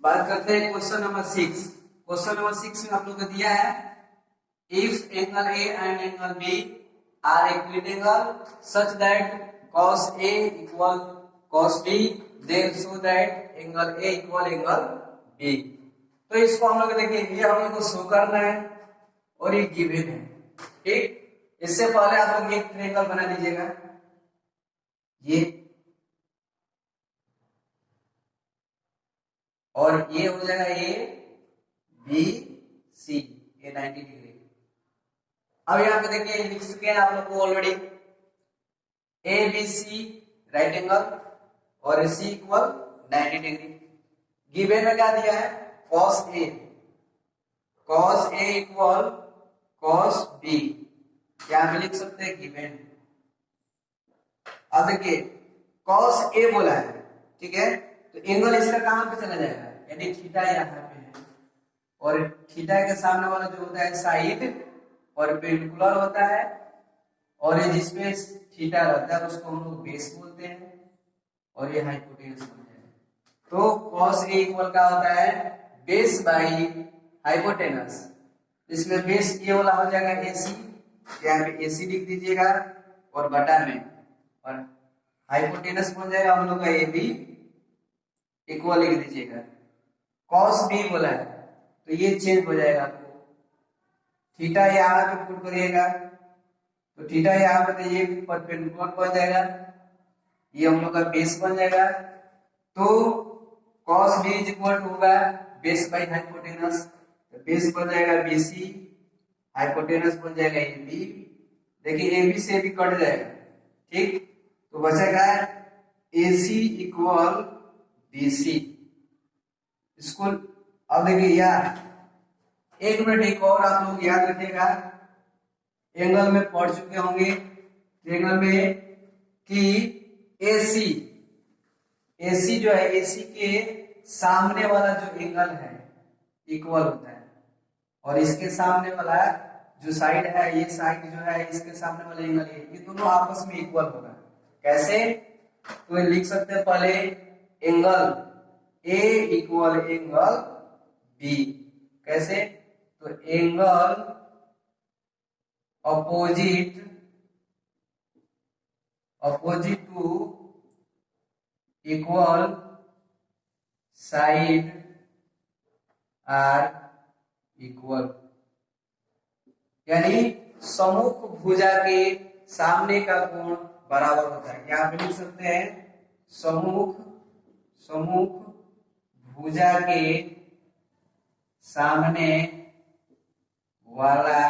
बात करते हैं क्वेश्चन नंबर 6। क्वेश्चन नंबर 6 में आप लोग को दिया है if angle A and angle B are equilateral such that cos A equal cos B then show that angle A equal angle B। तो इसको हम लोग देखिए ये हम लोग को शो करना है और ये गिवन है। ठीक, इससे पहले आप लोग एक ट्रायंगल बना लीजिएगा, ये और ये हो जाएगा ए बी सी, ये 90 डिग्री। अब यहाँ पे देखिए लिख चुके हैं आप लोग को already A B C right angle और सी इक्वल 90 डिग्री। गिवन में क्या दिया है cos A equal cos B, यहाँ पे लिख सकते हैं गिवन। अब देखिए cos A बोला है, ठीक है, तो एंगल इसका कहां पे चला जाएगा, यानी थीटा यहाँ पे है और थीटा के सामने वाला जो होता है साइड परपेंडिकुलर होता है और ये जिसमें थीटा रहता है उसको हम लोग बेस बोलते हैं और ये हाइपोटेनस बोलते हैं। तो cos A इक्वल क्या होता है बेस बाई हाइपोटेनस। इसमें बेस ये वाला हो जाएगा AC, यहाँ पे AC लिख दीजिएगा और बटा में, और हाइपोटेनस बन जाएगा हम लोग का AB इक्वल लिख दीजिएगा। cos B बोला है तो ये चेंज हो जाएगा आपको, थीटा यहाँ पे पुट करिएगा तो थीटा यहाँ पे तो ये परपेंडिकुलर बन जाएगा, ये हम लोग का बेस बन जाएगा। तो cos B is equal to होगा बेस बाई हाइपोटेनस, तो बेस बन जाएगा BC, हाइपोटेनस बन जाएगा AB। देखिए AB से भी कट जाएगा, ठीक, तो बचेगा AC इक्वल BC। इसको अब देखिए यार एक मिनट एक और आप लोग याद रखिएगा, एंगल में पढ़ चुके होंगे एंगल में कि AC जो है AC के सामने वाला जो एंगल है इक्वल होता है और इसके सामने वाला जो साइड है ये साइड जो है इसके सामने वाला एंगल ये दोनों आपस में इक्वल होगा। कैसे, तो लिख सकते हैं पहले angle A equal angle B। कैसे, तो angle opposite to equal side are equal, यानी सम्मुख भुजा के सामने का कोण बराबर होता है। यहाँ पे लिख सकते हैं सम्मुख भुजा के सामने वाला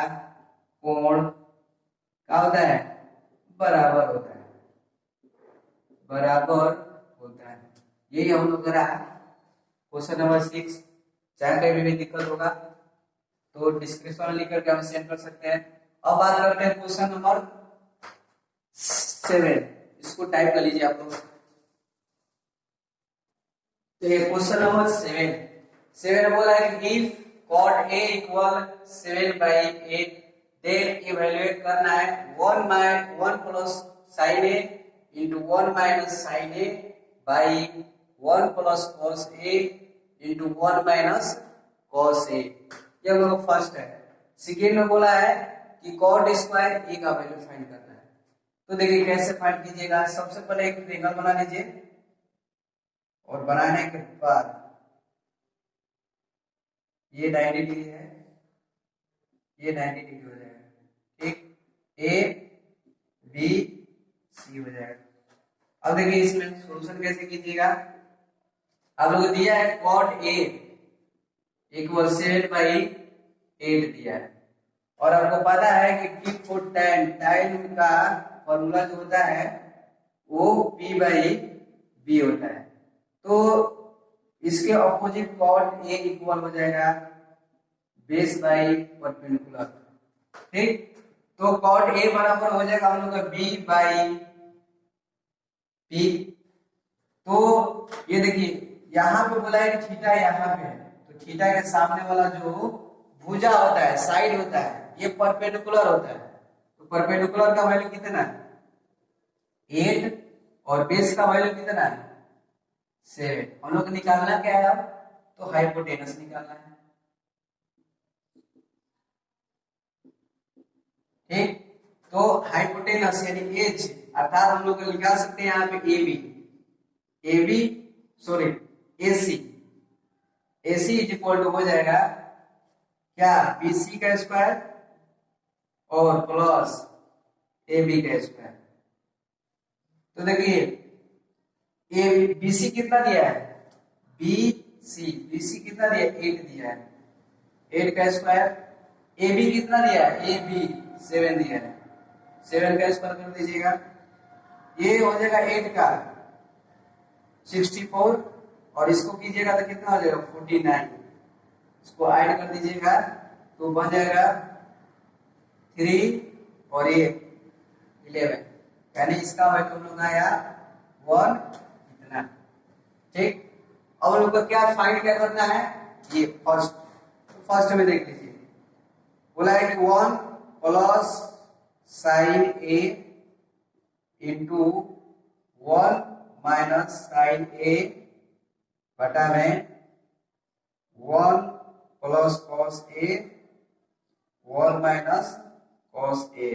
कोण क्या होता है बराबर होता है, बराबर होता है। यही हम लोग करा क्वेश्चन नंबर 6। चाहे कहीं भी दिक्कत होगा तो डिस्क्रिप्शन में लिख करके हम सेंड कर सकते हैं। अब बात करते हैं क्वेश्चन नंबर 7, इसको टाइप कर लीजिए आप लोग। तो ये क्वेश्चन नंबर 7 बोला है कि if cot A equal 7/8 then evaluate करना है 1 plus sin A into 1 minus sin A by 1 plus cos A into 1 minus cos A। ये हम लोग फर्स्ट है। सेकेंड में बोला है कि cot स्क्वायर A का वैल्यू फाइंड करना है। तो देखिए कैसे फाइंड कीजिएगा, सबसे पहले एक ट्रायंगल बना लीजिए और बनाने के बाद ये 90 डिग्री है, ये 90 डिग्री हो जाएगा, ठीक, A B C हो जाएगा। अब देखिए इसमें सॉल्यूशन कैसे कीजिएगा, आप लोगों को दिया है cot A इक्वल 7/8 दिया है और आपको पता है कि टी फॉर tan का फॉर्मूला जो होता है वो P/B होता है। तो इसके ऑपोजिट cot A इक्वल हो जाएगा बेस बाई परपेंडिकुलर, ठीक, तो cot A बराबर हो जाएगा हम लोग का B/P। तो ये देखिए यहाँ पे बोला है कि थीटा यहाँ पे है, तो थीटा के सामने वाला जो भुजा होता है साइड होता है ये परपेंडिकुलर होता है, तो परपेंडिकुलर का वैल्यू कितना है 8 और बेस का वैल्यू कितना है 7। हम लोग निकालना क्या है अब तो हाइपोटेनस निकालना है। ठीक, तो हाइपोटेनस यानी एच अर्थात हम लोग निकाल सकते हैं यहाँ पे A B sorry AC is equal to हो जाएगा क्या बीसी का स्क्वायर और प्लस ए बी का स्क्वायर। तो देखिए ए बीसी कितना दिया है, बीसी कितना दिया है 8 दिया है, 8 का स्क्वायर। ए बी कितना दिया है, ए बी 7 दिया है, 7 का स्क्वायर कर दीजिएगा। ये हो जाएगा 8 का 64 और इसको कीजिएगा तो कितना हो जाएगा 49, इसको ऐड कर दीजिएगा तो बन जाएगा 3 और ये 11, यानी इसका वैल्यू हम लोग आया 1 इतना। ठीक, अब हम लोग को क्या फाइंड क्या करना है, ये फर्स्ट में देख लीजिए, बोला है कि 1 प्लस साइन ए इंटू 1 माइनस साइन ए बटा में 1 plus cos A 1 minus cos A.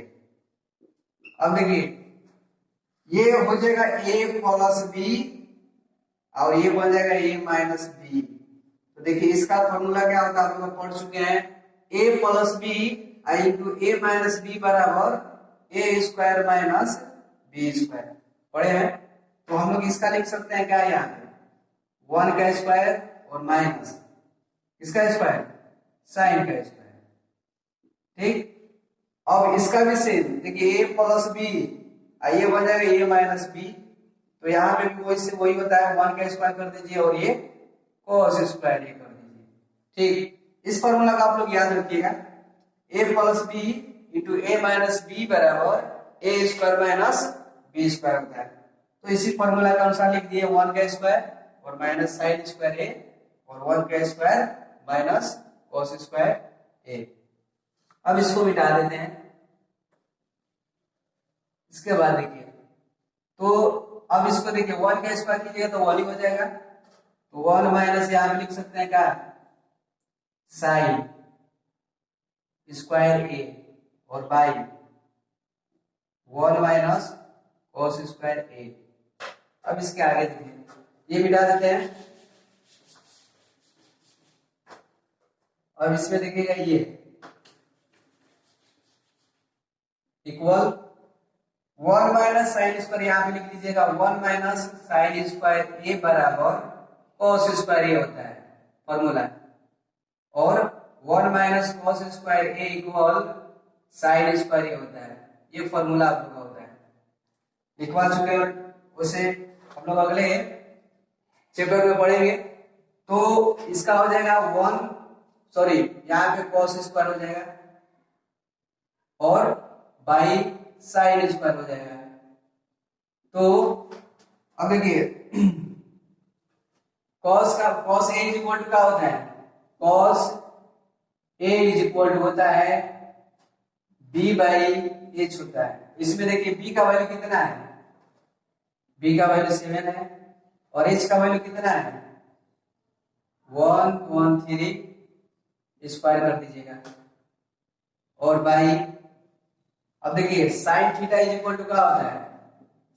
अब देखिए ये हो जाएगा a प्लस बी और ये बन जाएगा a माइनस बी। तो देखिए इसका फॉर्मूला क्या होता है, आप लोग पढ़ चुके हैं, a plus B into a minus B बराबर a square minus B square, पढ़े हैं। तो हम लोग इसका लिख सकते हैं क्या, यहाँ पे 1 का स्क्वायर और माइनस इसका स्क्वायर साइन का स्क्वायर। ठीक, अब इसका भी सेम देखिए a प्लस बी ये बन जाएगा a माइनस बी, तो यहाँ पे भी वही से वही होता है, 1 का स्क्वायर कर दीजिए और ये cos स्क्वायर ये कर दीजिए। ठीक, इस फॉर्मूला का आप लोग याद रखिएगा, a plus B into A minus B बराबर A square minus B square होता है। तो इसी फॉर्मूला के अनुसार लिख दिए 1 का स्क्वायर और माइनस साइन स्क्वायर ए और 1 का स्क्वायर माइनस cos स्क्वायर ए। अब इसको मिटा देते हैं। इसके बाद देखिए, तो अब इसको देखिए 1 का स्क्वायर कीजिएगा तो 1 ही हो जाएगा, तो 1 माइनस यहां पे लिख सकते हैं क्या, साइन स्क्वायर ए और बाई 1 माइनस कॉस स्क्वायर ए। अब इसके आगे देखिए ये मिटा देते हैं। अब इसमें देखिएगा ये इक्वल 1 माइनस साइन स्क्वायर, यहाँ पे लिख लीजिएगा 1 माइनस साइन स्क्वायर ए बराबर कॉस स्क्वायर ए होता है फॉर्मूला, और 1 माइनस कॉस स्क्वायर ए इक्वल साइन स्क्वायर ए होता है, ये फॉर्मूला आप लोग का होता है। लिखवा चुके हैं, उसे हम लोग अगले चैप्टर में पढ़ेंगे। तो इसका हो जाएगा 1 सॉरी यहाँ पे कॉस स्क्वायर हो जाएगा और बाई साइन स्क्वायर हो जाएगा। तो अब देखिए cos A is equal to क्या होता है, cos A is equal to होता है b बाई एच होता है। इसमें देखिए b का वैल्यू कितना है, b का वैल्यू 7 है और h का वैल्यू कितना है 113 स्क्वायर कर दीजिएगा और बाई, अब देखिए sine theta is equal to क्या होता है,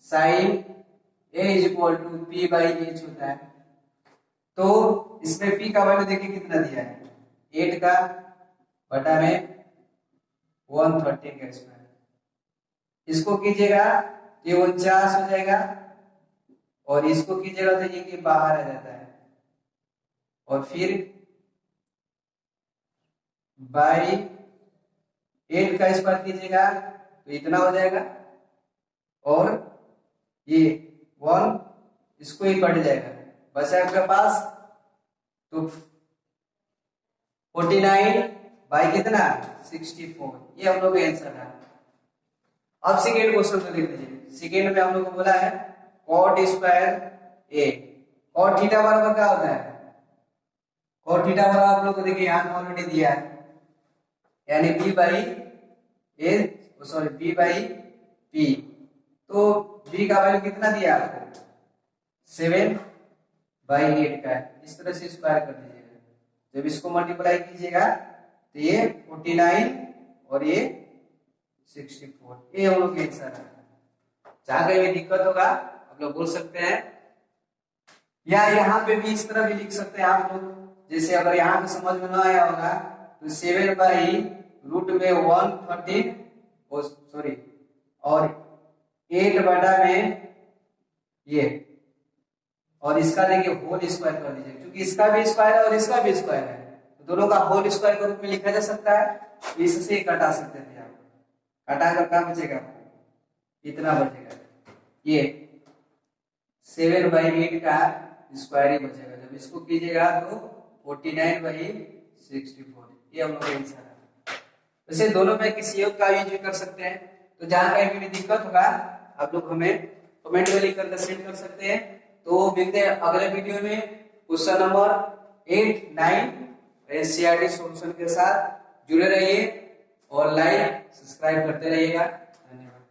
sine A is equal to P by H होता है। तो इसमें p का वैल्यू देखिए कितना दिया है 8 का बटा में 113 का स्क्वायर, इसको कीजिएगा ये 49 हो जाएगा और इसको कीजिएगा तो ये कि बाहर आ जाता है और फिर बाई 8 का स्क्वायर कीजिएगा तो इतना हो जाएगा और ये 1 इसको ही कट जाएगा, बचा आपके पास तो 49 बाई कितना 64, ये हम लोग का आंसर है। अब सेकेंड क्वेश्चन को देख लीजिए। सेकेंड में हम लोग को बोला है cot स्क्वायर ए, cot थीटा बराबर क्या होता है, cot थीटा बराबर आप लोग को देखिए यहाँ ऑलरेडी दिया है, यानी b by A sorry b by p। तो b का वैल्यू कितना दिया आपको 7 बाई 8 का है, इस तरह से स्क्वायर कर दीजिए। जब इसको मल्टीप्लाई कीजिएगा तो ये 49 और ये 64, ये हम लोग आंसर है। जहां कहीं भी दिक्कत होगा आप लोग बोल सकते हैं, या यहाँ पे भी इस तरह भी लिख सकते हैं आप लोग। जैसे अगर यहाँ पे समझ में ना आया होगा तो 7/√में 113 और 8 में ये, और इसका देखिए होल स्क्वायर कर दीजिए, क्योंकि इसका भी स्क्वायर है और इसका भी स्क्वायर है, तो दोनों का होल स्क्वायर के रूप में लिखा जा सकता है। इससे कटा सकते थे आप, कटा कर क्या बचेगा, इतना बचेगा, ये 7/8 का स्क्वायर ही बचेगा। जब इसको कीजिएगा तो 49/64, ये हम लोग का आंसर है। वैसे दोनों में किसी एक का यूज भी कर सकते हैं। तो जहां कहीं भी दिक्कत होगा आप लोग हमें कमेंट में लिख कर सेंड कर सकते हैं। तो मिलते हैं अगले वीडियो में क्वेश्चन नंबर 8, 9 एनसीईआरटी सॉल्यूशन के साथ। जुड़े रहिए और लाइक सब्सक्राइब करते रहिएगा। धन्यवाद।